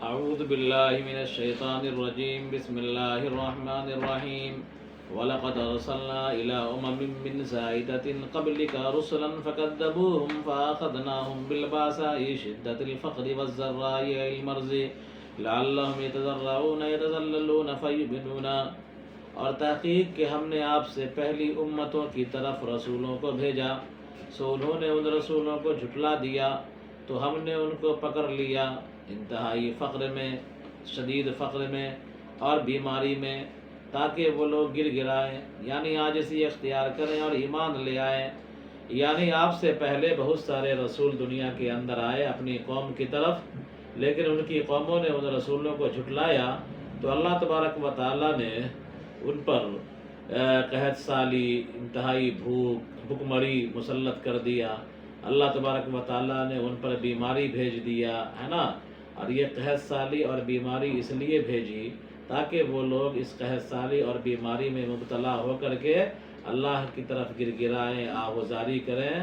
اعوذ باللہ من الشیطان الرجیم بسم اللہ الرحمن الرحیم وَلَقَدْ أَرْسَلْنَا إِلَىٰ أُمَمٍ مِّن زَائِدَةٍ قَبْلِكَ رُسُلًا فَكَذَّبُوهُمْ فَأَخَذْنَاهُمْ بِالْبَأْسَاءِ شِدَّةِ الْفَقْرِ وَالضَّرَّاءِ وَالْمَرْضِ لَعَلَّهُمْ يَتَضَرَّعُونَ يَتَذَلَّلُونَ فَيُؤْمِنُونَ۔ اور تحقیق کہ ہم نے آپ سے پہلی امتوں کی طرف رسولوں کو بھیجا، سو انہوں نے ان رسولوں کو جھٹلا دیا تو ہم نے ان کو پکڑ لیا انتہائی فقر میں، شدید فقر میں اور بیماری میں، تاکہ وہ لوگ گر گرائیں، یعنی عاجزی اختیار کریں اور ایمان لے آئیں۔ یعنی آپ سے پہلے بہت سارے رسول دنیا کے اندر آئے اپنی قوم کی طرف، لیکن ان کی قوموں نے ان رسولوں کو جھٹلایا تو اللہ تبارک و تعالیٰ نے ان پر قحط سالی، انتہائی بھوک، بھوکمری مسلط کر دیا۔ اللہ تبارک و تعالیٰ نے ان پر بیماری بھیج دیا ہے نا، اور یہ قحط سالی اور بیماری اس لیے بھیجی تاکہ وہ لوگ اس قحط سالی اور بیماری میں مبتلا ہو کر کے اللہ کی طرف گر گرائیں، آہوزاری کریں۔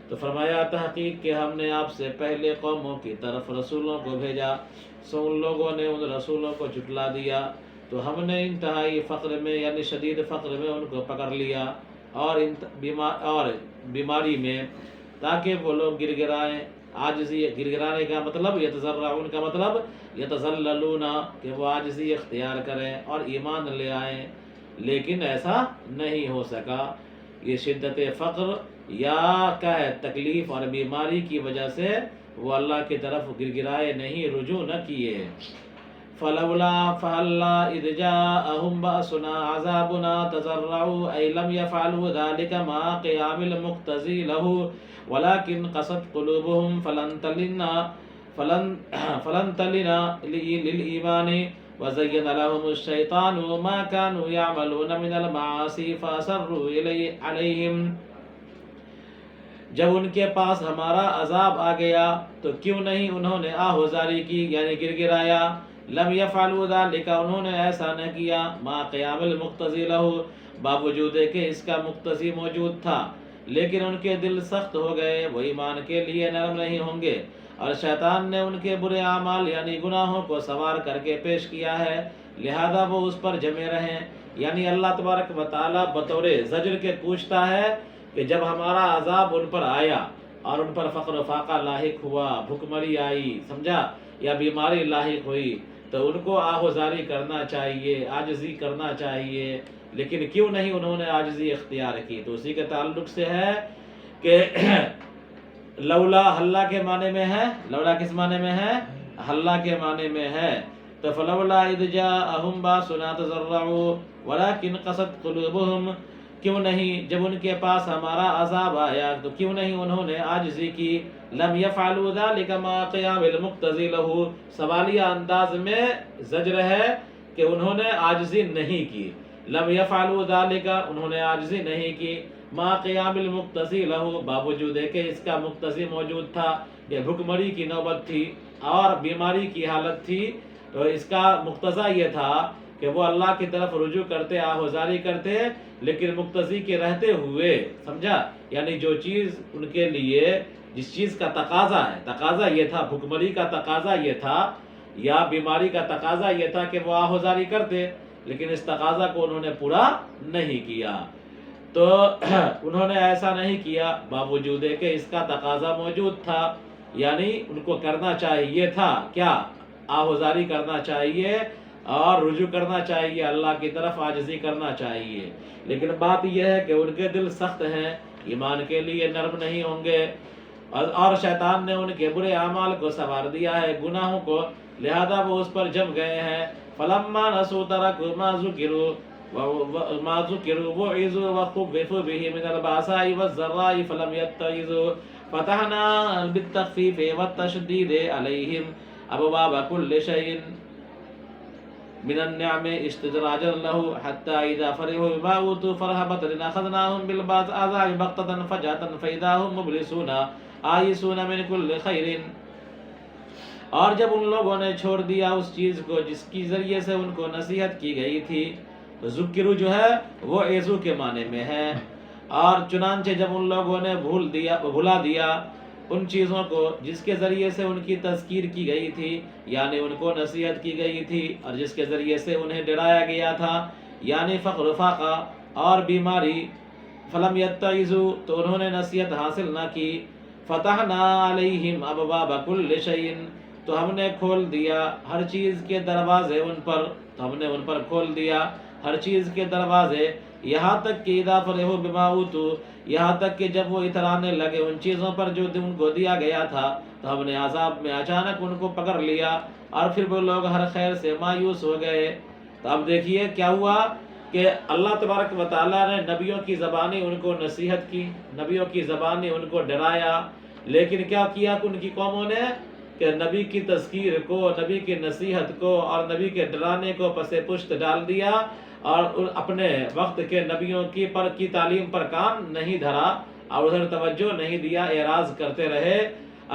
تو فرمایا تحقیق کہ ہم نے آپ سے پہلے قوموں کی طرف رسولوں کو بھیجا، سو ان لوگوں نے ان رسولوں کو جھٹلا دیا تو ہم نے انتہائی فقر میں یعنی شدید فقر میں ان کو پکڑ لیا اور بیماری میں، تاکہ وہ لوگ گر گرائیں۔ عاجزی، گر گرانے کا مطلب یتضرعون کا مطلب یتذللون، کہ وہ عاجزی اختیار کریں اور ایمان لے آئیں، لیکن ایسا نہیں ہو سکا۔ یہ شدت فقر یا کیا ہے تکلیف اور بیماری کی وجہ سے وہ اللہ کی طرف گر گرائے نہیں، رجوع نہ کیے۔ فلولا فهلا اذ جاءهم بأسنا عذابنا تضرعوا اي لم يفعلوا ذلك مع قيام المقتضي له ولكن قست قلوبهم فلن تلنا للإيمان وزين لهم الشيطان ما كانوا يعملون من المعاصي فأصروا عليهم۔ جب ان کے پاس ہمارا عذاب آ گیا تو کیوں نہیں انہوں نے آہوزاری کی یعنی گر گرایا، لم یفعلوا ذلک، انہوں نے ایسا نہ کیا، ما قیام المقتضی لہ، باوجود کہ اس کا مقتضی موجود تھا، لیکن ان کے دل سخت ہو گئے، وہ ایمان کے لیے نرم نہیں ہوں گے، اور شیطان نے ان کے برے اعمال یعنی گناہوں کو سوار کر کے پیش کیا ہے، لہذا وہ اس پر جمے رہیں۔ یعنی اللہ تبارک و تعالیٰ بطور زجر کے پوچھتا ہے کہ جب ہمارا عذاب ان پر آیا اور ان پر فقر و فاقہ لاحق ہوا، بھوکمری آئی، سمجھا، یا بیماری لاحق ہوئی، تو ان کو آہوزاری کرنا چاہیے، عاجزی کرنا چاہیے، لیکن کیوں نہیں انہوں نے عاجزی اختیار کی؟ تو اسی کے تعلق سے ہے کہ لولا حلہ کے معنی میں ہے، لولا کس معنی میں ہے؟ حلہ کے معنی میں ہے۔ تو فلولا اذ جاءهم باسنا تضرعوا ولكن قست قلوبهم، کیوں نہیں جب ان کے پاس ہمارا عذاب آیا تو کیوں نہیں انہوں نے عاجزی کی؟ لم یفعلوا ذلك مع قیام المقتضی لہ، سوالیہ انداز میں زجر ہے کہ انہوں نے عاجزی نہیں کی، لم یفعلوا ذلك، انہوں نے عاجزی نہیں کی، مع قیام المقتضی لہ، باوجود کہ اس کا مقتضی موجود تھا، یہ بھوکمری کی نوبت تھی اور بیماری کی حالت تھی، تو اس کا مقتضا یہ تھا کہ وہ اللہ کی طرف رجوع کرتے، آہوزاری کرتے، لیکن مقتضی کے رہتے ہوئے، سمجھا، یعنی جو چیز ان کے لیے جس چیز کا تقاضا ہے، تقاضا یہ تھا، بھوکمری کا تقاضا یہ تھا یا بیماری کا تقاضا یہ تھا کہ وہ آہوزاری کرتے، لیکن اس تقاضا کو انہوں نے پورا نہیں کیا، تو انہوں نے ایسا نہیں کیا باوجود کہ اس کا تقاضا موجود تھا، یعنی ان کو کرنا چاہیے تھا کیا؟ آہوزاری کرنا چاہیے اور رجوع کرنا چاہیے، اللہ کی طرف عاجزی کرنا چاہیے، لیکن بات یہ ہے کہ ان کے دل سخت ہیں، ایمان کے لیے نرم نہیں ہوں گے، اور شیطان نے ان کے برے اعمال کو سوار دیا ہے، گناہوں کو، لہذا وہ اس پر جم گئے ہیں۔ فلما نسوا تركوا ما ذكروا وعظوا وخوفوا به من البأساء والضراء فلم يتعظوا فتحنا بالتخفيف والتشديد عليهم أبواب كل شيء من النعم استدراجا له حتى إذا فرحوا بما أوتوا فرحة أخذناهم بالعذاب بغتة فجأة فإذا هم مبلسون آئسون من كل خير۔ اور جب ان لوگوں نے چھوڑ دیا اس چیز کو جس کی ذریعے سے ان کو نصیحت کی گئی تھی، ذکرو جو ہے وہ ایزو کے معنی میں ہے، اور چنانچہ جب ان لوگوں نے بھلا دیا ان چیزوں کو جس کے ذریعے سے ان کی تذکیر کی گئی تھی، یعنی ان کو نصیحت کی گئی تھی، اور جس کے ذریعے سے انہیں ڈرایا گیا تھا، یعنی فقر فاقہ اور بیماری، فلم یتعظوا تو انہوں نے نصیحت حاصل نہ کی، فتحنا علیہم ابواب کل شیء تو ہم نے کھول دیا ہر چیز کے دروازے ان پر، تو ہم نے ان پر کھول دیا ہر چیز کے دروازے، یہاں تک کہ اذا فرحوا بما اوتوا یہاں تک کہ جب وہ اترانے لگے ان چیزوں پر جو ان کو دیا گیا تھا، تو ہم نے عذاب میں اچانک ان کو پکڑ لیا، اور پھر وہ لوگ ہر خیر سے مایوس ہو گئے۔ تو اب دیکھیے کیا ہوا کہ اللہ تبارک و تعالیٰ نے نبیوں کی زبانی ان کو نصیحت کی، نبیوں کی زبانی ان کو ڈرایا، لیکن کیا کیا ان کی قوموں نے کہ نبی کی تذکیر کو، نبی کی نصیحت کو اور نبی کے ڈرانے کو پس پشت ڈال دیا، اور اپنے وقت کے نبیوں کی تعلیم پر کان نہیں دھرا اور ادھر توجہ نہیں دیا، اعراض کرتے رہے۔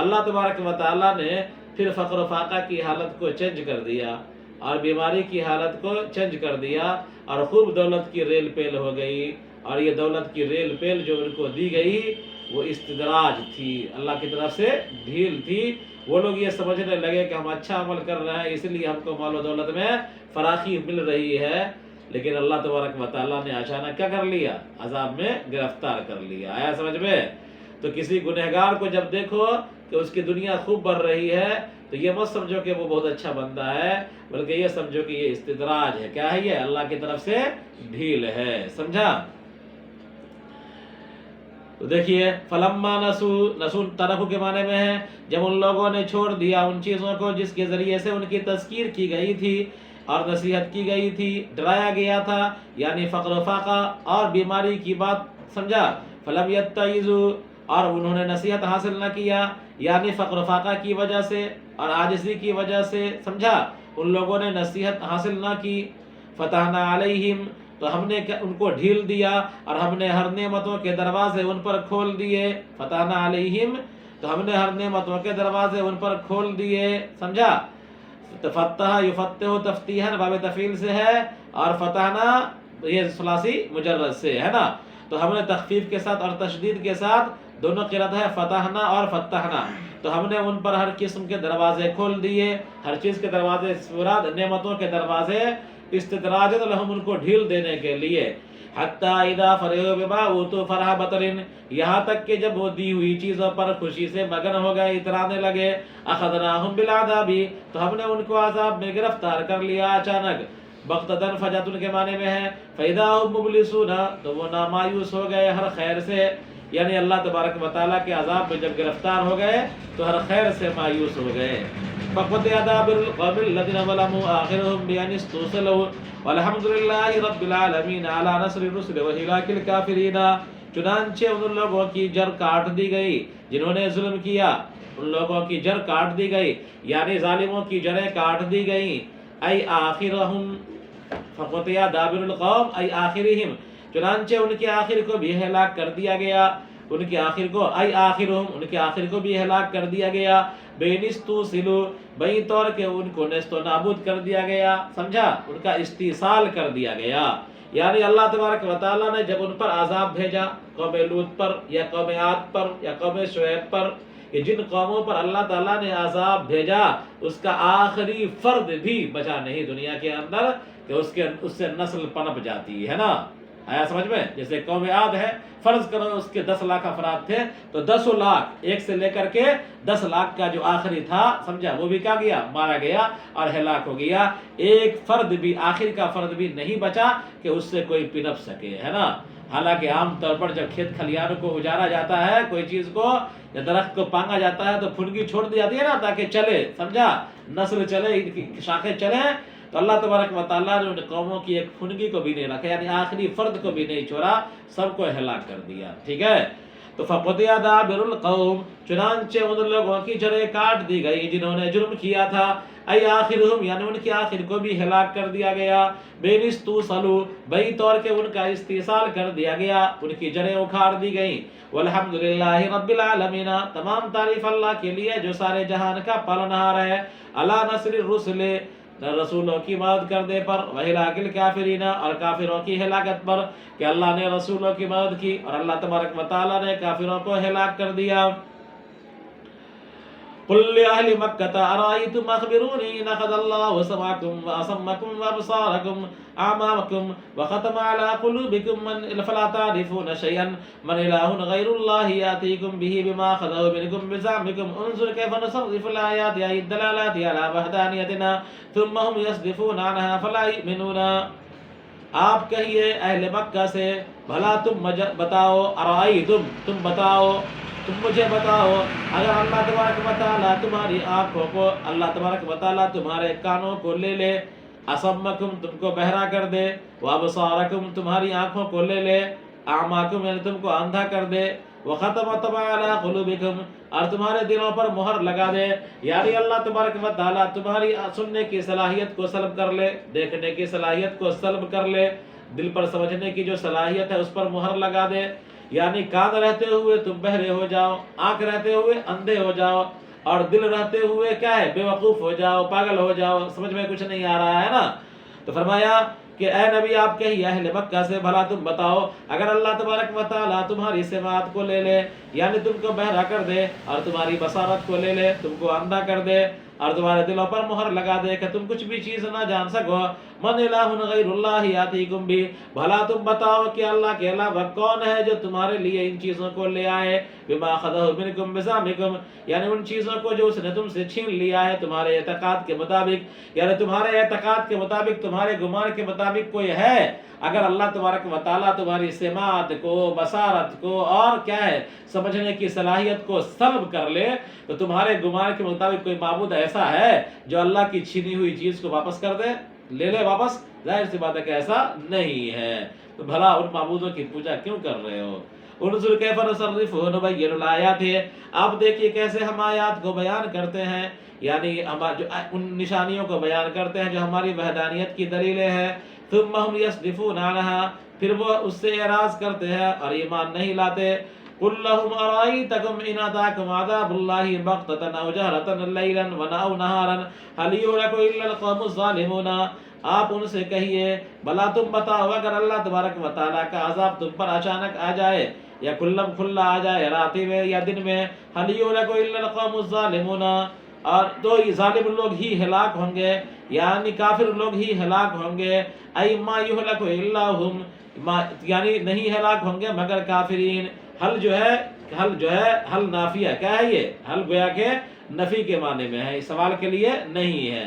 اللہ تبارک و تعالیٰ نے پھر فقر و فاقہ کی حالت کو چینج کر دیا اور بیماری کی حالت کو چینج کر دیا، اور خوب دولت کی ریل پیل ہو گئی، اور یہ دولت کی ریل پیل جو ان کو دی گئی وہ استدراج تھی، اللہ کی طرف سے ڈھیل تھی۔ وہ لوگ یہ سمجھنے لگے کہ ہم اچھا عمل کر رہے ہیں اس لیے ہم کو مال و دولت میں فراخی مل رہی ہے، لیکن اللہ تبارک و تعالیٰ نے اچانک کیا کر لیا؟ عذاب میں گرفتار کر لیا۔ آیا سمجھ میں؟ تو کسی گنہگار کو جب دیکھو کہ اس کی دنیا خوب بڑھ رہی ہے تو یہ مت سمجھو کہ وہ بہت اچھا بندہ ہے، بلکہ یہ سمجھو کہ یہ استدراج ہے۔ کیا ہے یہ؟ اللہ کی طرف سے ڈھیل ہے، سمجھا؟ تو دیکھیے فلما نسو ترکو کے معنی میں ہے جب ان لوگوں نے چھوڑ دیا ان چیزوں کو جس کے ذریعے سے ان کی تذکیر کی گئی تھی اور نصیحت کی گئی تھی، ڈرایا گیا تھا، یعنی فقر و فاقہ اور بیماری کی بات، سمجھا؟ فلم یتعظوا اور انہوں نے نصیحت حاصل نہ کیا، یعنی فقر و فاقہ کی وجہ سے اور عاجزی کی وجہ سے، سمجھا؟ ان لوگوں نے نصیحت حاصل نہ کی، فتحنا علیہم تو ہم نے ان کو ڈھیل دیا اور ہم نے ہر نعمتوں کے دروازے ان پر کھول دیے، فتحنا علیہم تو ہم نے ہر نعمتوں کے دروازے ان پر کھول دیے، سمجھا؟ فتح یفتح تفتیحا باب تفعیل سے ہے، اور فتحنا یہ ثلاثی مجرد سے ہے نا، تو ہم نے تخفیف کے ساتھ اور تشدید کے ساتھ دونوں قرأت ہے، فتحنا اور فتحنا، تو ہم نے ان پر ہر قسم کے دروازے کھول دیے، ہر چیز کے دروازے مراد نعمتوں کے دروازے، استدراجا لہم ان کو ڈھیل دینے کے لیے، حتی اذا فرحوا بما اوتوا فرح بطر یہاں تک کہ جب وہ دی ہوئی چیزوں پر خوشی سے مگن ہو گئے، اترانے لگے، اخذناہم بالعذاب تو ہم نے ان کو عذاب میں گرفتار کر لیا اچانک، بغتتاً فجأة کے معنی میں ہے، فاذا هم مبلسون تو وہ نامایوس ہو گئے ہر خیر سے، یعنی اللہ تبارک و تعالیٰ کے عذاب میں جب گرفتار ہو گئے تو ہر خیر سے مایوس ہو گئے۔ فقطع دابر القوم الذين ظلموا آخرهم بأن استوصلوا والحمد لله رب العالمين على نصر الرسل وهلاك الكافرين چنانچہ ان لوگوں کی جڑ کاٹ دی گئی جنہوں نے ظلم کیا، ان لوگوں کی جڑ کاٹ دی گئی، یعنی ظالموں کی جڑیں کاٹ دی گئیں، ای آخرهم فقطع دابر القوم ای آخرهم چنانچہ ان کے آخر کو بھی ہلاک کر دیا گیا، ان کے آخر کو ای آخرهم ان کے آخر کو بھی ہلاک کر دیا گیا، بے نستوصلوا بئی طور کے ان کو نیست و نابود کر دیا گیا، سمجھا؟ ان کا استیصال کر دیا گیا، یعنی اللہ تبارک و تعالیٰ نے جب ان پر عذاب بھیجا، قوم لوط پر یا قوم عاد پر یا قوم شعیب پر، کہ جن قوموں پر اللہ تعالیٰ نے عذاب بھیجا اس کا آخری فرد بھی بچا نہیں دنیا کے اندر کہ اس سے نسل پنپ جاتی ہے نا۔ آیا سمجھ میں؟ جیسے قوم عاد ہے، فرض کرو اس کے 10 لاکھ افراد تھے تو 10 لاکھ ایک سے لے کر کے 10 لاکھ کا جو آخری تھا، سمجھا، وہ بھی کیا گیا؟ مارا گیا اور ہلاک ہو گیا، ایک فرد بھی، آخر کا فرد بھی نہیں بچا کہ اس سے کوئی پنپ سکے، ہے نا۔ حالانکہ عام طور پر جب کھیت کھلیانوں کو اجارا جاتا ہے، کوئی چیز کو یا درخت کو پانگا جاتا ہے تو پھنگی چھوڑ دی جاتی ہے نا تاکہ چلے، سمجھا، نسل چلے، شاخیں چلیں، تو اللہ تبارک و تعالیٰ نے ان قوموں کی ایک پھنگی کو بھی نہیں رکھا، یعنی آخری فرد کو بھی نہیں چھوڑا، سب کو ہلاک کر دیا، ٹھیک ہے۔ تو فقطع دابر القوم چنانچہ ان لوگوں کی جڑیں کاٹ دی گئی جنہوں نے جرم کیا تھا، ای آخرہم یعنی ان کے آخر کو بھی ہلاک کر دیا گیا، بے نستوصلوا بئی طور کے ان کا استیصال کر دیا گیا، ان کی جڑیں اکھاڑ دی گئیں، والحمدللہ رب العالمین تمام تعریف اللہ کے لیے جو سارے جہان کا پالنہار ہے، علی نصر الرسل رسولوں کی مدد کرنے پر، وہلاک الکافرین اور کافروں کی ہلاکت پر، کہ اللہ نے رسولوں کی مدد کی اور اللہ تبارک و تعالیٰ نے کافروں کو ہلاک کر دیا۔ قل لأهل مكة أرأيتم أخبروني إن أخذ الله سمعكم وأصمكم وأبصاركم أعمامكم وختم على قلوبكم من فلا تعرفون شيئا من إله غير الله يأتيكم به بما أخذه منكم بزعمكم انظر كيف نصرف الآيات أي الدلالات على وحدانيتنا ثم هم يصدفون عنها فلا يؤمنون. آپ کہیے اہل مکہ سے بھلا تم بتاؤ، ارائیتم تم بتاؤ، تم مجھے بتاؤ، اگر اللہ تبارک و تعالیٰ تمہاری آنکھوں کو، اللہ تبارک و تعالیٰ تمہارے کانوں کو لے لے، اصمکم تم کو بہرا کر دے، وابصارکم تمہاری آنکھوں کو لے لے، اعماکم یعنی تم کو اندھا کر دے، وختم طبع علی قلوبکم اور تمہارے دلوں پر مہر لگا دے، یعنی اللہ تبارک و تعالیٰ تمہاری سننے کی صلاحیت کو سلب کر لے، دیکھنے کی صلاحیت کو سلب کر لے، دل پر سمجھنے کی جو صلاحیت ہے اس پر مہر لگا دے، یعنی کان رہتے ہوئے تم بہرے ہو جاؤ، آنکھ رہتے ہوئے اندھے ہو جاؤ، اور دل رہتے ہوئے کیا ہے، بے وقوف ہو جاؤ، پاگل ہو جاؤ، سمجھ میں کچھ نہیں آ رہا ہے نا. تو فرمایا کہ اے نبی آپ کہیے اہل مکہ سے بھلا تم بتاؤ اگر اللہ تبارک و تعالیٰ تمہاری سماعت کو لے لے، یعنی تم کو بہرا کر دے، اور تمہاری بصارت کو لے لے، تم کو اندھا کر دے، اور تمہارے دلوں پر مہر لگا دے کہ تم کچھ بھی چیز نہ جان سکو، من الہ غیر اللہ یاتیکم بھی، بھلا تم بتاؤ کہ اللہ کے علاوہ کون ہے جو تمہارے لیے ان چیزوں کو لے آئے، بما اخذہ منکم بزعمکم یعنی ان چیزوں کو جو اس نے تم سے چھین لیا ہے تمہارے اعتقاد کے مطابق، یعنی تمہارے اعتقاد کے مطابق، تمہارے گمان کے مطابق کوئی ہے. اگر اللہ تبارک و تعالیٰ تمہاری سماعت کو، بصارت کو اور کیا ہے سمجھنے کی صلاحیت کو سلب کر لے، تو تمہارے گمان کے مطابق کوئی معبود ایسا ہے جو اللہ کی چھینی ہوئی چیز کو واپس کر دے، لے لے واپس؟ ظاہر سی بات ہے کہ ایسا نہیں ہے. تو بھلا ان معبودوں کی پوجا کیوں کر رہے ہو؟ انظر کیف نصرف ونبین الآیات ہے، آپ دیکھیے کیسے ہم آیات کو بیان کرتے ہیں، یعنی جو ان نشانیوں کو بیان کرتے ہیں جو ہماری وحدانیت کی دلیلیں ہیں. ثم هم يصدفون عنها پھر وہ اس سے اعراض کرتے ہیں اور ایمان نہیں لاتے. قل لهم أرأيتكم إن أتاكم عذاب الله بغتة أو جهرة ليلا أو نهارا هل يهلك إلا القوم الظالمون. آپ ان سے کہیے بھلا تم بتاؤ اگر اللہ تبارک و تعالیٰ کا عذاب تم پر اچانک آ جائے یا کلم کھلا آ جائے رات میں یا دن میں، هل يهلك إلا القوم الظالمون اور تو یہ ظالم لوگ ہی ہلاک ہوں گے، یعنی کافر لوگ ہی ہلاک ہوں گے. ای ما یہلک الا ہم یعنی نہیں ہلاک ہوں گے مگر کافرین. حل جو ہے حل نافیہ کیا ہے، یہ حل گویا کہ نفی کے معنی میں ہے، اس سوال کے لیے نہیں ہے.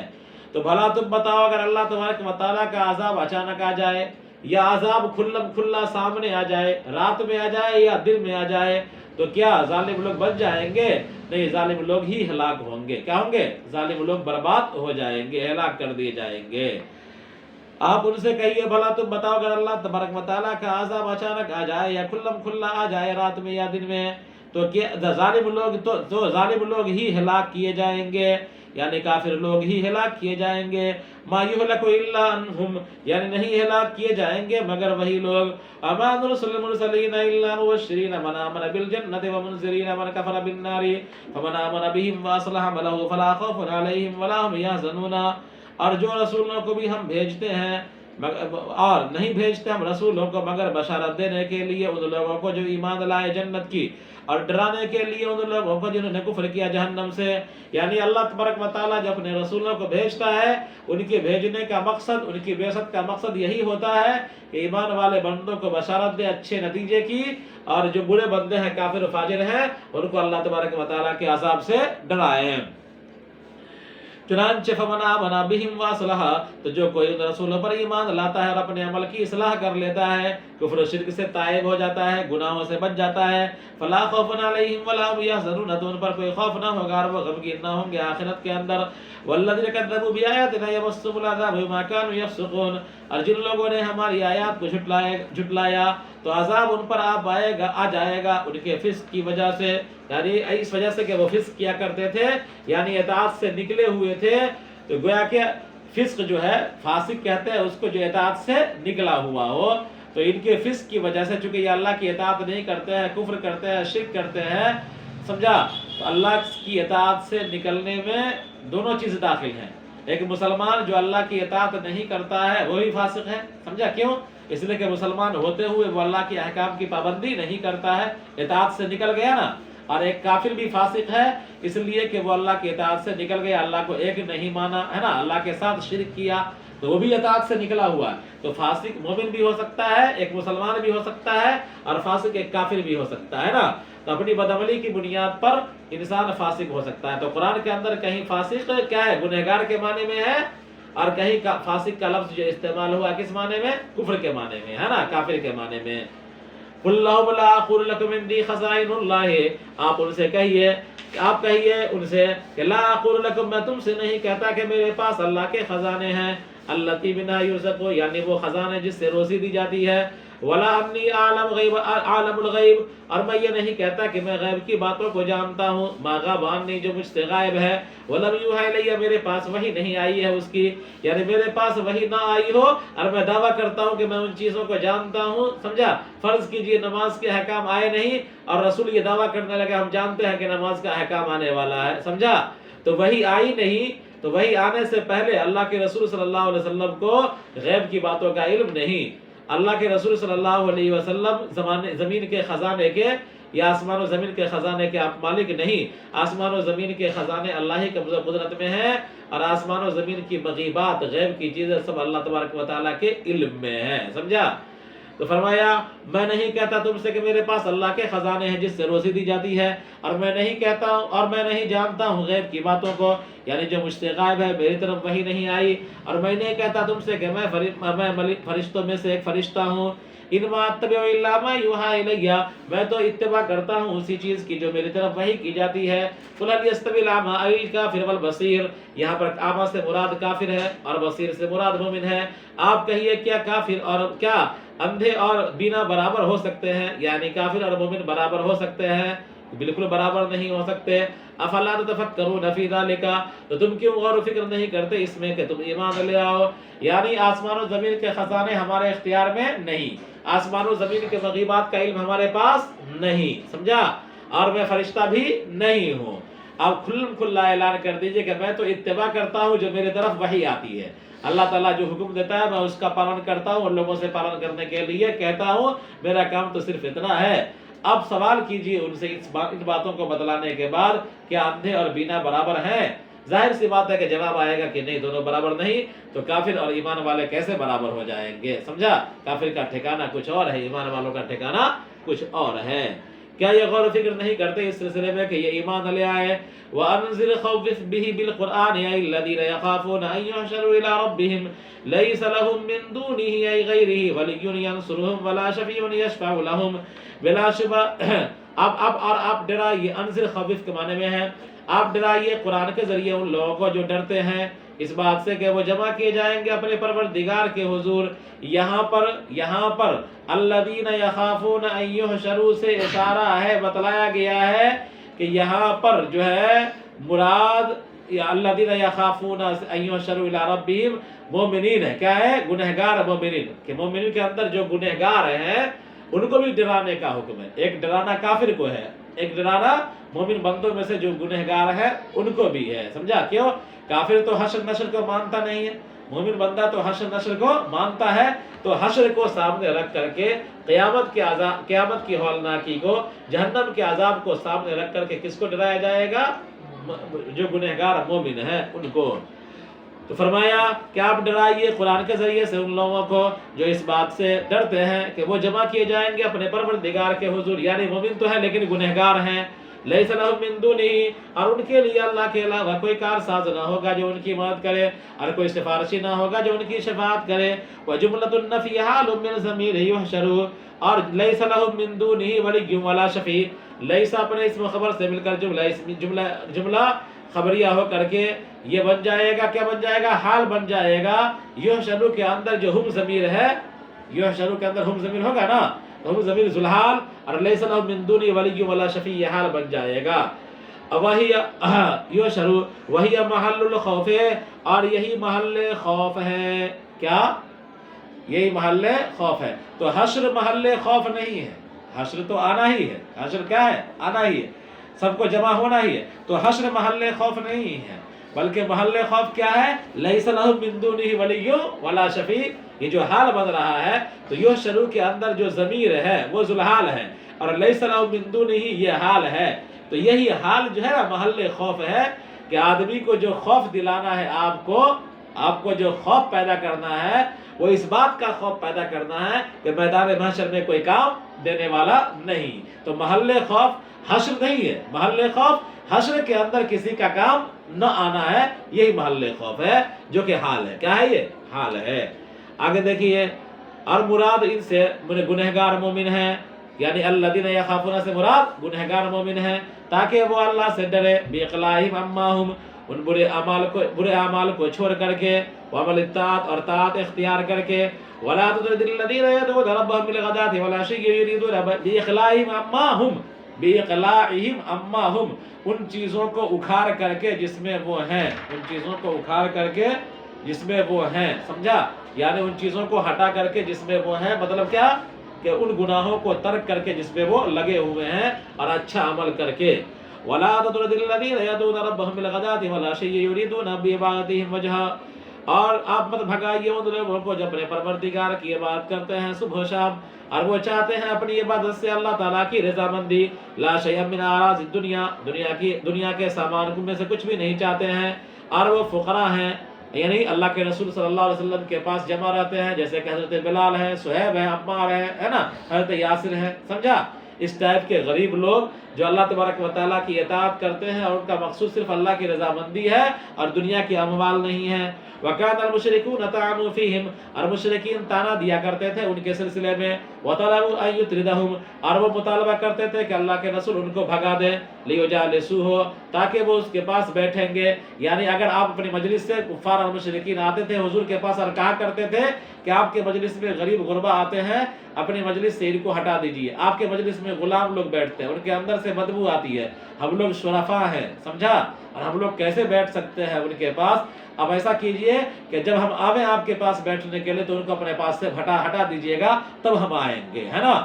تو بھلا تم بتاؤ اگر اللہ تبارک و تعالیٰ کا عذاب اچانک آ جائے یا عذاب کھلم کھلا سامنے آ جائے، رات میں آ جائے یا دن میں آ جائے، تو کیا ظالم لوگ بچ جائیں گے؟ نہیں، ظالم لوگ ہی ہلاک ہوں گے. کیا ہوں گے؟ ظالم لوگ برباد ہو جائیں گے، ہلاک کر دیے جائیں گے. آپ ان سے کہیے بھلا تم بتاؤ اگر اللہ تبارک و تعالیٰ کا عذاب اچانک آ جائے یا کھلم کھلا آ جائے رات میں یا دن میں، تو کیا ظالم لوگ ہی ہلاک کیے جائیں گے، یعنی کافر لوگ ہی ہلاک کیے جائیں گے. ما یہلک الا انہم یعنی نہیں ہلاک کیے جائیں گے مگر وہی لوگ. اما نرسل المرسلین الا مبشرین من آمن بالجنۃ ومنذرین من کفر بالنار فمن آمن بهم واصلح عمله فلا خوف علیہم ولا هم يحزنون. اور جو رسولوں کو بھی ہم بھیجتے ہیں اور نہیں بھیجتے ہم رسولوں کو مگر بشارت دینے کے لیے ان لوگوں کو جو ایمان لائے جنت کی، اور ڈرانے کے لیے ان لوگوں کو جنہوں نے کفر کیا جہنم سے. یعنی اللہ تبارک و تعالیٰ جو اپنے رسولوں کو بھیجتا ہے، ان کے بھیجنے کا مقصد، ان کی بعثت کا مقصد یہی ہوتا ہے کہ ایمان والے بندوں کو بشارت دے اچھے نتیجے کی، اور جو برے بندے ہیں کافر و فاجر ہیں ان کو اللہ تبارک و تعالیٰ کے عذاب سے ڈرائیں. چنانچہ فمن آمن بہم واصلح تو جو کوئی ان رسولوں پر ایمان لاتا ہے اور اپنے عمل کی اصلاح کر لیتا ہے، کفر و شرک سے تائب ہو جاتا ہے، گناہوں سے بچ جاتا ہے، فلا خوف علیہم ولا هم يحزنون تو ان پر کوئی خوف نہ ہوگا اور وہ غمگین نہ ہوں گے آخرت کے اندر. والذین کذبوا بآیاتنا یمسهم العذاب بما كانوا یفسقون اور جن لوگوں نے ہماری آیات کو جھٹلایا تو عذاب ان پر آ جائے گا ان کے فسق کی وجہ سے، یعنی اس وجہ سے کہ وہ فسق کیا کرتے تھے، یعنی اطاعت سے نکلے ہوئے تھے. تو گویا کہ فسق جو ہے، فاسق کہتے ہیں اس کو جو اطاعت سے نکلا ہوا ہو، تو ان کے فسق کی وجہ سے چونکہ یہ اللہ کی اطاعت نہیں کرتے ہیں، کفر کرتے ہیں، شرک کرتے ہیں، سمجھا، تو اللہ کی اطاعت سے نکلنے میں دونوں چیزیں داخل ہیں. ایک مسلمان جو اللہ کی اطاعت نہیں کرتا ہے وہی فاسق ہے، سمجھا. کیوں؟ اس لیے کہ مسلمان ہوتے ہوئے وہ اللہ کے احکام کی پابندی نہیں کرتا ہے، اطاعت سے نکل گیا نا. اور ایک کافر بھی فاسق ہے اس لیے کہ وہ اللہ کی اطاعت سے نکل گیا، اللہ کو ایک نہیں مانا ہے نا، اللہ کے ساتھ شرک کیا تو وہ بھی اطاعت سے نکلا ہوا ہے۔ تو فاسق مومن بھی ہو سکتا ہے، ایک مسلمان بھی ہو سکتا ہے، اور فاسق ایک کافر بھی ہو سکتا ہے نا۔ تو اپنی بدعملی کی بنیاد پر انسان فاسق ہو سکتا ہے۔ تو قرآن کے اندر کہیں فاسق کیا ہے، گنہگار کے معنی میں ہے، اور کہیں فاسق کا لفظ جو استعمال ہوا کس معنی میں، کفر کے معنی میں ہے نا، کافر کے معنی میں۔ قُلْ اللَّهُمَّ لَا أَقُولُ لَكُمْ عِندِي خَزَائِنُ اللَّهِ، آپ ان سے کہیے، آپ کہیے ان سے کہ لا اقول لکم، میں تم سے نہیں کہتا کہ میرے پاس اللہ کے خزانے ہیں، اللتی بنا یرزق، یعنی وہ خزانے جس سے روزی دی جاتی ہے، ولا انی عالم الغیب، اور میں یہ نہیں کہتا کہ میں غیب کی باتوں کو جانتا ہوں، ما غاب عنی، جو مجھ سے غائب ہے، ولم یوحی الی، میرے پاس وحی نہیں آئی ہے اس کی، یعنی میرے پاس وحی نہ آئی ہو اور میں دعویٰ کرتا ہوں کہ میں ان چیزوں کو جانتا ہوں، سمجھا۔ فرض کیجئے نماز کے احکام آئے نہیں اور رسول یہ دعویٰ کرنے لگے ہم جانتے ہیں کہ نماز کا احکام آنے والا ہے، سمجھا، تو وحی آئی نہیں، تو وحی آنے سے پہلے اللہ کے رسول صلی اللہ علیہ وسلم کو غیب کی باتوں کا علم نہیں۔ اللہ کے رسول صلی اللہ علیہ وسلم زمین کے خزانے کے یا آسمان و زمین کے خزانے کے آپ مالک نہیں، آسمان و زمین کے خزانے اللہ ہی کے قدرت میں ہیں، اور آسمان و زمین کی مغیبات، غیب کی چیزیں سب اللہ تبارک و تعالیٰ کے علم میں ہیں، سمجھا۔ تو فرمایا میں نہیں کہتا تم سے کہ میرے پاس اللہ کے خزانے ہیں جس سے روزی دی جاتی ہے، اور میں نہیں کہتا ہوں اور میں نہیں جانتا ہوں غیب کی باتوں کو، یعنی جو مجھ سے غائب ہے، میری طرف وحی نہیں آئی، اور میں نہیں کہتا تم سے کہ میں فرشتوں میں سے ایک فرشتہ ہوں، انما اتبع الا ما یوحی الی، میں تو اتباع کرتا ہوں اسی چیز کی جو میری طرف وحی کی جاتی ہے۔ قل هل یستوی الاعمی الکافر والبصیر، یہاں پر اعمی سے مراد کافر ہے اور بصیر سے مراد مومن ہے۔ آپ کہیے کیا کافر اور کیا اندھے اور بینا برابر ہو سکتے ہیں، یعنی کافر اور مومن برابر ہو سکتے ہیں؟ بالکل برابر نہیں ہو سکتے۔ افلا تتفکرون فی ذلک، تو تم کیوں غور و فکر نہیں کرتے اس میں کہ تم ایمان لے آؤ، یعنی آسمان و زمین کے خزانے ہمارے اختیار میں نہیں، آسمان و زمین کے مغیبات کا علم ہمارے پاس نہیں، سمجھا، اور میں فرشتہ بھی نہیں ہوں۔ آپ کھلم کھلا اعلان کر دیجئے کہ میں تو اتباع کرتا ہوں جو میرے طرف وحی آتی ہے، اللہ تعالیٰ جو حکم دیتا ہے میں اس کا پالن کرتا ہوں، اور لوگوں سے پالن کرنے کے لیے کہتا ہوں، میرا کام تو صرف اتنا ہے۔ اب سوال کیجئے ان سے ان باتوں کو بتلانے کے بعد، کیا اندھے اور بینا برابر ہیں؟ ظاہر سی بات ہے کہ جواب آئے گا کہ نہیں، دونوں برابر نہیں، تو کافر اور ایمان والے کیسے برابر ہو جائیں گے، سمجھا۔ کافر کا ٹھکانہ کچھ اور ہے، ایمان والوں کا ٹھکانہ کچھ اور ہے۔ کیا یہ غور و فکر نہیں کرتے اس سلسلے میں کہ یہ ایمان لے آئے؟ وَأَنذِرْ خَوِّفْ بِهِ بِالْقُرْآنِ أَيَّ الَّذِينَ يَخَافُونَ أَن يُحْشَرُوا إِلَىٰ رَبِّهِمْ لَيْسَ لَهُم مِّن دُونِهِ أَيْ غَيْرِهِ وَلِيٌّ يَنصُرُهُمْ وَلَا شَفِيعٌ يَشْفَعُ لَهُمْ بِلَا شُبْهَةٍ۔ اب آپ ڈرائیے، انذر خوف کے معنی میں ہے آپ ڈرائیے قرآن کے ذریعے ان لوگوں کو جو ڈرتے ہیں اس بات سے کہ وہ جمع کیے جائیں گے اپنے پروردگار کے حضور۔ یہاں پر الذین یخافون ان یحشروا سے اشارہ ہے، بتلایا گیا ہے کہ یہاں پر جو ہے مراد الذین یخافون ان یحشروا الی ربہم مومنین ہے، کیا ہے؟ گنہگار مومنین، کہ مومنین کے اندر جو گنہگار ہیں ان کو بھی ڈرانے کا حکم ہے۔ ایک ڈرانا کافر کو ہے، ایک ڈرانا مومن بندوں میں سے جو گنہگار ہے ان کو بھی ہے، سمجھا۔ کیوں؟ کافر تو حشر نشر کو مانتا نہیں ہے، مومن بندہ تو حشر نشر کو مانتا ہے، تو حشر کو سامنے رکھ کر کے قیامت کی ہولناکی کو، جہنم کے عذاب کو سامنے رکھ کر کے کس کو ڈرایا جائے گا؟ جو گنہگار مومن ہے ان کو۔ تو فرمایا کہ آپ ڈرائیے قرآن کے ذریعے سے ان لوگوں کو جو اس بات سے ڈرتے ہیں کہ وہ جمع کیے جائیں گے اپنے پروردگار کے حضور، یعنی مومن تو ہے لیکن گنہگار ہیں۔ لیس لہم من دونہ، اور ان کے لیے اللہ کے علاوہ کوئی کارساز نہ ہوگا جو ان کی مدد کرے، اور کوئی سفارشی نہ ہوگا جو ان کی شفاعت کرے۔ وجملۃ النفی حال من ضمیر یحشر، اور لیس لہم من دونہ ولی ولا شفیع، لیس اپنے اسم خبر سے مل کر جملہ خبریہ ہو کر کے یہ بن جائے گا، کیا بن جائے گا؟ حال بن جائے گا۔ یحشر کے اندر جو ہم ضمیر ہے، یحشر کے اندر ہم ضمیر ہوگا نا، ہم ضمیر ذوالحال، اور لیس لہم من دونہ ولی ولا شفیع، یہ حال بن جائے گا۔ وہی یحشر وہی محل الخوف، اور یہی محل خوف ہے، کیا؟ یہی محل خوف ہے۔ تو حشر محل خوف نہیں ہے، حشر تو آنا ہی ہے، حشر کیا ہے؟ آنا ہی ہے، سب کو جمع ہونا ہی ہے، تو حشر محل خوف نہیں ہے، بلکہ محل خوف کیا ہے؟ لیس لہم من دونہ ولی ولا شفیع، یہ جو حال بن رہا ہے تو یحشر کے اندر جو ضمیر ہے وہ ذوالحال ہے، اور لیس لہم من دونہ یہ حال ہے، تو یہی حال جو ہے نا محل خوف ہے کہ آدمی کو جو خوف دلانا ہے آپ کو جو خوف پیدا کرنا ہے وہ اس بات کا خوف پیدا کرنا ہے کہ میدان محشر میں کوئی کام دینے والا نہیں. تو محل خوف حشر نہیں ہے، محل خوف حشر کے اندر کسی کا کام نہ آنا ہے، یہی محل خوف ہے جو کہ حال ہے. کیا ہے یہ حال ہے. آگے دیکھیے، اور مراد ان سے گنہگار مومن ہیں، یعنی الذین یخافون سے مراد گنہگار مومن ہیں تاکہ وہ اللہ سے ڈرے، باقلاہم عماہم ان برے اعمال کو چھوڑ کر کے، وعمل الطاعت اور طاعت اختیار کر کے، ولا تطرد الذین یدعون ربهم بالغداة والعشی یریدون باقلاہم عماہم، باقلاہم عماہم ان چیزوں کو اکھاڑ کر کے جس میں وہ ہیں، ان چیزوں کو اکھاڑ کر کے جس میں وہ ہیں، سمجھا؟ یعنی ان چیزوں کو ہٹا کر کے جس میں وہ ہیں، مطلب کیا کہ ان گناہوں کو ترک کر کے جس میں وہ لگے ہوئے ہیں اور اچھا عمل کر کے. وَلَا تَطْرُدِ الَّذِينَ يَدْعُونَ رَبَّهُمْ بِالْغَدَاةِ وَالْعَشِيِّ يُرِيدُونَ بِعِبَادَتِهِمْ وَجْهَهُ، اور آپ مت بھگائیے ان لوگوں کو جو اپنے پروردگار کی عبادت کرتے ہیں صبح و شام اور وہ چاہتے ہیں اپنی عبادت سے اللہ تعالیٰ کی رضامندی. لا شیء من اعراض الدنیا، دنیا کے سامان میں سے کچھ بھی نہیں چاہتے ہیں، اور وہ فقراء ہیں، یعنی اللہ کے رسول صلی اللہ علیہ وسلم کے پاس جمع رہتے ہیں، جیسے کہ حضرت بلال ہے، صہیب ہے، عمار ہے نا، حضرت یاسر ہے، سمجھا؟ اس ٹائپ کے غریب لوگ جو اللہ تبارک و تعالیٰ کی اطاعت کرتے ہیں اور ان کا مقصود صرف اللہ کی رضامندی ہے اور دنیا کی اموال نہیں ہے. وَكَانَ الْمُشْرِكُونَ طَعَنُوا فِيهِمْ، اور مشرکین تانا دیا کرتے تھے ان کے سلسلے میں. وَطَلَبُوا أَن يُطْرِدَهُمْ، اور وہ مطالبہ کرتے تھے کہ اللہ کے رسول ان کو بھگا دیں. لِيُجَالِسُوهُ، تاکہ وہ اس کے پاس بیٹھیں گے. یعنی اگر آپ اپنی مجلس سے کفار اور مشرکین آتے تھے حضور کے پاس اور کہا کرتے تھے کہ آپ کے مجلس میں غریب غربا آتے ہیں، اپنی مجلس سے ان کو ہٹا دیجئے. آپ کے مجلس میں غلام لوگ بیٹھتے ہیں، ان کے اندر سے بدبو آتی ہے، ہم لوگ شرفاء ہیں، سمجھا؟ اور ہم لوگ کیسے بیٹھ سکتے ہیں ان کے پاس؟ اب ایسا کیجئے کہ جب ہم آویں آپ کے پاس بیٹھنے کے لیے تو ان کو اپنے پاس سے ہٹا دیجئے گا، تب ہم آئیں گے، ہے نا؟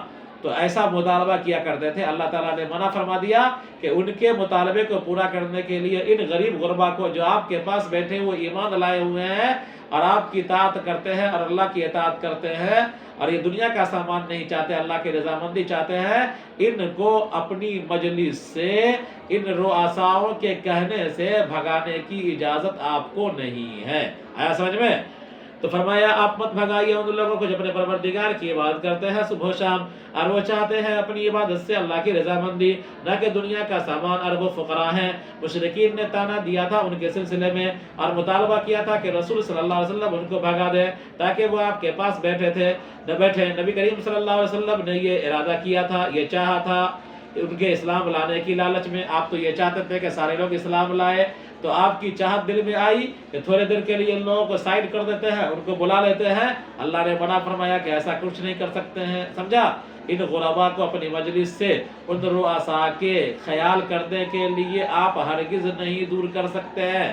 تو ایسا مطالبہ کیا کرتے تھے. اللہ تعالیٰ نے منع فرما دیا کہ ان کے مطالبے کو پورا کرنے کے لیے ان غریب غربا کو جو آپ کے پاس بیٹھے ہوئے ایمان لائے ہوئے ہیں اور آپ کی اطاعت کرتے ہیں اور اللہ کی اطاعت کرتے ہیں اور یہ دنیا کا سامان نہیں چاہتے، اللہ کی رضامندی چاہتے ہیں، ان کو اپنی مجلس سے ان رؤساؤں کے کہنے سے بھگانے کی اجازت آپ کو نہیں ہے. آیا سمجھ میں؟ تو فرمایا آپ مت بھگائیے ان لوگوں کو جو اپنے پروردگار کی عبادت کرتے ہیں صبح و شام اور وہ چاہتے ہیں اپنی عبادت سے اللہ کی رضامندی، نہ کہ دنیا کا سامان، اور وہ فقراء ہیں. مشرکین نے تانا دیا تھا ان کے سلسلے میں اور مطالبہ کیا تھا کہ رسول صلی اللہ علیہ وسلم ان کو بھگا دے تاکہ وہ آپ کے پاس نہ بیٹھے. نبی کریم صلی اللہ علیہ وسلم نے یہ ارادہ کیا تھا، یہ چاہا تھا ان کے اسلام لانے کی لالچ میں. آپ تو یہ چاہتے تھے کہ سارے لوگ اسلام لائے، تو آپ کی چاہت دل میں آئی کہ تھوڑے دیر کے لیے ان لوگوں کو سائڈ کر دیتے ہیں، ان کو بلا لیتے ہیں. اللہ نے منع فرمایا کہ ایسا کچھ نہیں کر سکتے ہیں، سمجھا؟ ان غربا کو اپنی مجلس سے ان رؤساء کے خیال کرنے کے لیے آپ ہرگز نہیں دور کر سکتے ہیں.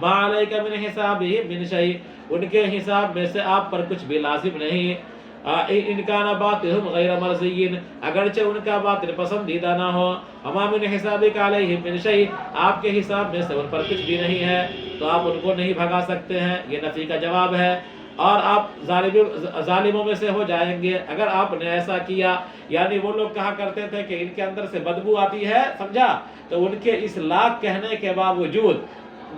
ما علیک من حسابہم من شیء، ان کے حساب میں سے آپ پر کچھ بھی لازم نہیں. ان کان باطلہم غیر مرضی، اگرچہ ان کا باطل پسندیدہ نہ ہو. وما من حسابک علیہم من شیء، آپ کے حساب میں سے ان پر کچھ بھی نہیں ہے تو آپ ان کو نہیں بھگا سکتے ہیں. یہ نفی کا جواب ہے، اور آپ ظالموں میں سے ہو جائیں گے اگر آپ نے ایسا کیا. یعنی وہ لوگ کہا کرتے تھے کہ ان کے اندر سے بدبو آتی ہے، سمجھا؟ تو ان کے اس لاکھ کہنے کے باوجود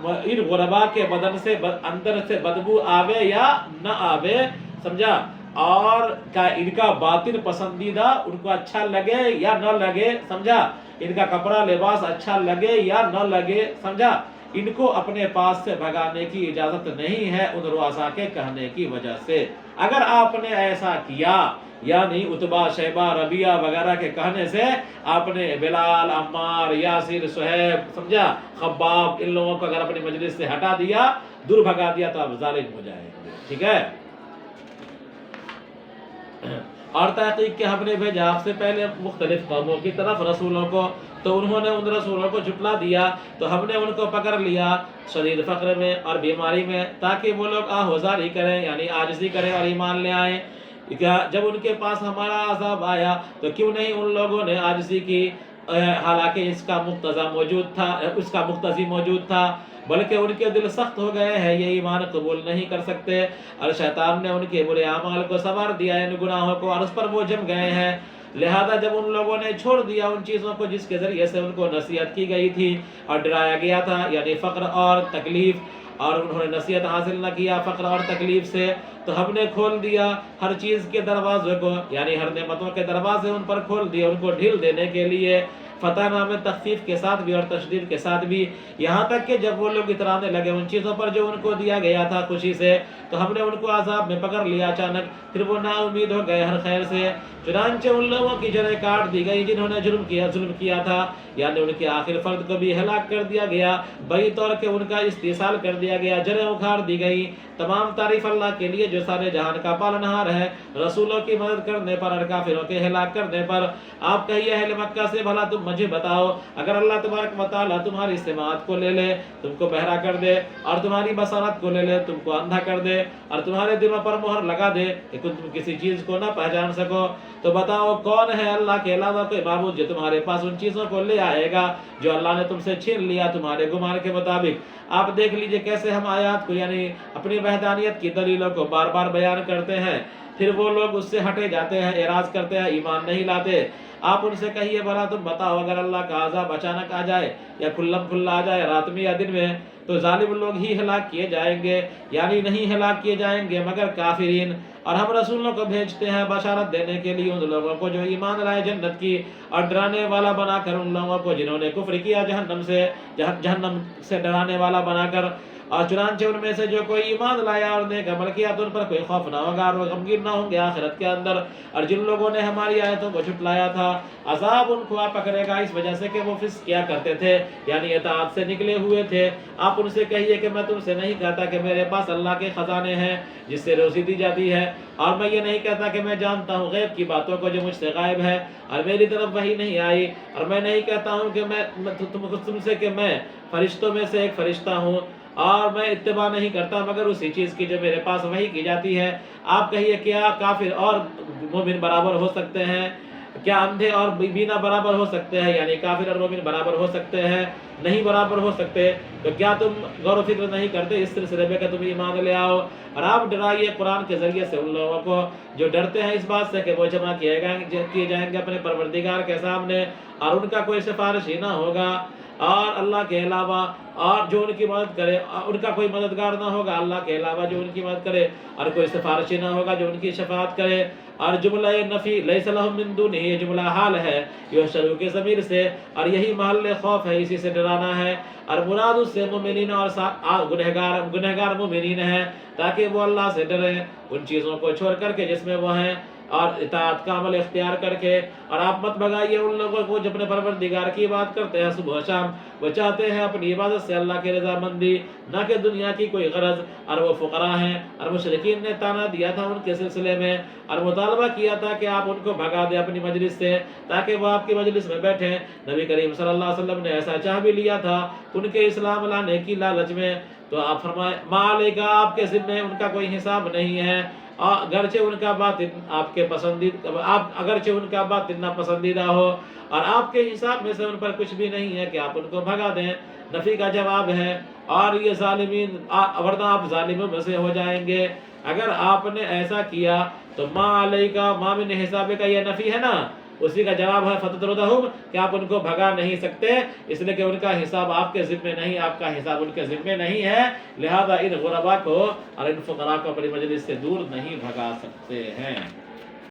ان غربا کے بدن سے اندر سے بدبو آوے یا نہ آوے، سمجھا؟ اور ان کا باطن پسندیدہ ان کو اچھا لگے یا نہ لگے، سمجھا؟ ان کا کپڑا لباس اچھا لگے یا نہ لگے، سمجھا؟ ان کو اپنے پاس سے بھگانے کی اجازت نہیں ہے ان رؤساء کے کہنے کی وجہ سے. اگر آپ نے ایسا کیا، یعنی عتبہ، شیبہ، ربیعہ وغیرہ کے کہنے سے آپ نے بلال، عمار، یاسر، صہیب، سمجھا، خباب، ان لوگوں کو اگر اپنی مجلس سے ہٹا دیا، دور بھگا دیا، تو آپ ظالم ہو جائیں گے. ٹھیک ہے؟ اور تحقیق کہ ہم نے بھیجا آپ سے پہلے مختلف قوموں کی طرف رسولوں کو، تو انہوں نے ان رسولوں کو جھٹلا دیا، تو ہم نے ان کو پکڑ لیا شدید فقر میں اور بیماری میں، تاکہ وہ لوگ آہوزاری کریں، یعنی عاجزی کریں اور ایمان لے آئیں. جب ان کے پاس ہمارا عذاب آیا تو کیوں نہیں ان لوگوں نے عاجزی کی، حالانکہ اس کا مقتضی موجود تھا، بلکہ ان کے دل سخت ہو گئے ہیں، یہ ایمان قبول نہیں کر سکتے، اور شیطان نے ان کے برے اعمال کو سنوار دیا، ان گناہوں کو، اور اس پر وہ جم گئے ہیں. لہذا جب ان لوگوں نے چھوڑ دیا ان چیزوں کو جس کے ذریعے سے ان کو نصیحت کی گئی تھی اور ڈرایا گیا تھا، یعنی فقر اور تکلیف، اور انہوں نے نصیحت حاصل نہ کیا فقر اور تکلیف سے، تو ہم نے کھول دیا ہر چیز کے دروازے کو، یعنی ہر نعمتوں کے دروازے ان پر کھول دیے ان کو ڈھیل دینے کے لیے، فتح نام تخفیف کے ساتھ بھی اور تشدید کے ساتھ بھی، یہاں تک کہ جب وہ لوگ اترانے لگے ان چیزوں پر جو ان کو دیا گیا تھا خوشی سے، تو ہم نے ان کو عذاب میں پکڑ لیا اچانک، پھر وہ نا امید ہو گئے ہر خیر سے، چنانچہ ان لوگوں کی جڑیں کاٹ دی گئی جنہوں نے ظلم کیا تھا، یعنی ان کے آخر فرد کو بھی ہلاک کر دیا گیا، بئی طور کہ ان کا استحصال کر دیا گیا، جڑیں اکھاڑ دی گئی۔ تمام تعریف اللہ کے لیے جو سارے جہان کا پالنہار ہے، رسولوں کی مدد کرنے پر اور کافروں کے ہلاک کرنے پر۔ آپ کہیے اہل مکہ سے، بھلا تم مجھے بتاؤ، اگر اللہ تبارک و تعالیٰ تمہاری سماعت کو لے لے، تم کو بہرا کر دے، اور تمہاری بصارت کو لے لے، تم کو اندھا کر دے، اور تمہارے دلوں پر مہر لگا دے کہ تم کسی چیز کو نہ پہچان سکو، تو بتاؤ کون ہے اللہ کے علاوہ کوئی معبود جو تمہارے پاس ان چیزوں کو لے آئے گا جو اللہ نے تم سے چھین لیا تمہارے گمان کے مطابق۔ آپ دیکھ لیجئے کیسے ہم آیات کو، یعنی اپنی وحدانیت کی دلیلوں کو بار بار بیان کرتے ہیں، پھر وہ لوگ اس سے ہٹے جاتے ہیں، اعراض کرتے ہیں، ایمان نہیں لاتے۔ آپ ان سے کہیے بھلا تم بتاؤ، اگر اللہ کا عذاب اچانک آ جائے یا کھلم کھلا آ جائے رات میں یا دن میں، تو ظالم لوگ ہی ہلاک کیے جائیں گے، یعنی نہیں ہلاک کیے جائیں گے مگر کافرین۔ اور ہم رسولوں کو بھیجتے ہیں بشارت دینے کے لیے ان لوگوں کو جو ایمان لائے جنت کی، اور ڈرانے والا بنا کر ان لوگوں کو جنہوں نے کفر کیا جہنم سے ڈرانے والا بنا کر۔ اور چنانچہ ان میں سے جو کوئی ایمان لایا اور نیک عمل کیا تو ان پر کوئی خوف نہ ہوگا اور وہ غمگین نہ ہوں گے آخرت کے اندر۔ اور جن لوگوں نے ہماری آیتوں کو جھٹلایا تھا، عذاب ان کو آ پکڑے گا اس وجہ سے کہ وہ فسق کیا کرتے تھے، یعنی اطاعت سے نکلے ہوئے تھے۔ آپ ان سے کہیے کہ میں تم سے نہیں کہتا کہ میرے پاس اللہ کے خزانے ہیں جس سے روزی دی جاتی ہے، اور میں یہ نہیں کہتا کہ میں جانتا ہوں غیب کی باتوں کو جو مجھ سے غائب ہے اور میری طرف وحی نہیں آئی، اور میں نہیں کہتا ہوں کہ تم سے کہ میں فرشتوں میں سے ایک فرشتہ ہوں، اور میں اتباع نہیں کرتا مگر اسی چیز کی جو میرے پاس وحی کی جاتی ہے۔ آپ کہیے کیا کافر اور مومن برابر ہو سکتے ہیں؟ کیا اندھے اور بینا برابر ہو سکتے ہیں؟ یعنی کافر اور مومن برابر ہو سکتے ہیں؟ نہیں برابر ہو سکتے۔ تو کیا تم غور و فکر نہیں کرتے اس سلسلے میں کہ تم ایمان لے آؤ؟ اور آپ ڈرائیے قرآن کے ذریعے سے ان لوگوں کو جو ڈرتے ہیں اس بات سے کہ وہ جمع کیے جائیں گے اپنے پروردگار کے سامنے، اور ان کا کوئی سفارشی نہ ہوگا اور اللہ کے علاوہ، اور جو ان کی مدد کرے، ان کا کوئی مددگار نہ ہوگا اللہ کے علاوہ جو ان کی مدد کرے، اور کوئی سفارشی نہ ہوگا جو ان کی شفاعت کرے۔ اور جملہ نفی لیس لہم من دونہ، یہ جملہ حال ہے یحشر کے ضمیر سے، اور یہی محل خوف ہے، اسی سے ڈرانا ہے، اور مراد اس سے مومنین اور گنہگار مومنین ہیں، تاکہ وہ اللہ سے ڈریں ان چیزوں کو چھوڑ کر کے جس میں وہ ہیں، اور اطاعت کا عمل اختیار کر کے۔ اور آپ مت بھگائیے ان لوگوں کو جو اپنے پروردگار کی بات کرتے ہیں صبح و شام، وہ چاہتے ہیں اپنی عبادت سے اللہ کی رضامندی، نہ کہ دنیا کی کوئی غرض، اور وہ فقراء ہیں۔ اور مشرکین نے تانا دیا تھا ان کے سلسلے میں اور مطالبہ کیا تھا کہ آپ ان کو بھگا دیں اپنی مجلس سے تاکہ وہ آپ کی مجلس میں بیٹھیں۔ نبی کریم صلی اللہ علیہ وسلم نے ایسا چاہ بھی لیا تھا ان کے اسلام لانے کی لالچ میں، تو آپ فرمائے ما علیکا، آپ کے ذمہ ان کا کوئی حساب نہیں ہے، اگرچہ ان کا باطن آپ کے اگرچہ ان کا باطن ناپسندیدہ ہو، اور آپ کے حساب میں سے ان پر کچھ بھی نہیں ہے کہ آپ ان کو بھگا دیں۔ نفی کا جواب ہے، اور یہ ظالمین، ورنہ آپ ظالموں میں سے ہو جائیں گے اگر آپ نے ایسا کیا۔ تو ما علیکا، ما من حساب کا یہ نفی ہے نا، اسی کا جواب ہے فتطردہم، کہ آپ ان کو بھگا نہیں سکتے اس لیے کہ ان کا حساب آپ کے ذمہ نہیں، آپ کا حساب ان کے ذمہ نہیں ہے، لہذا ان غربا کو اور ان فقراء کو اپنی مجلس سے دور نہیں بھگا سکتے ہیں۔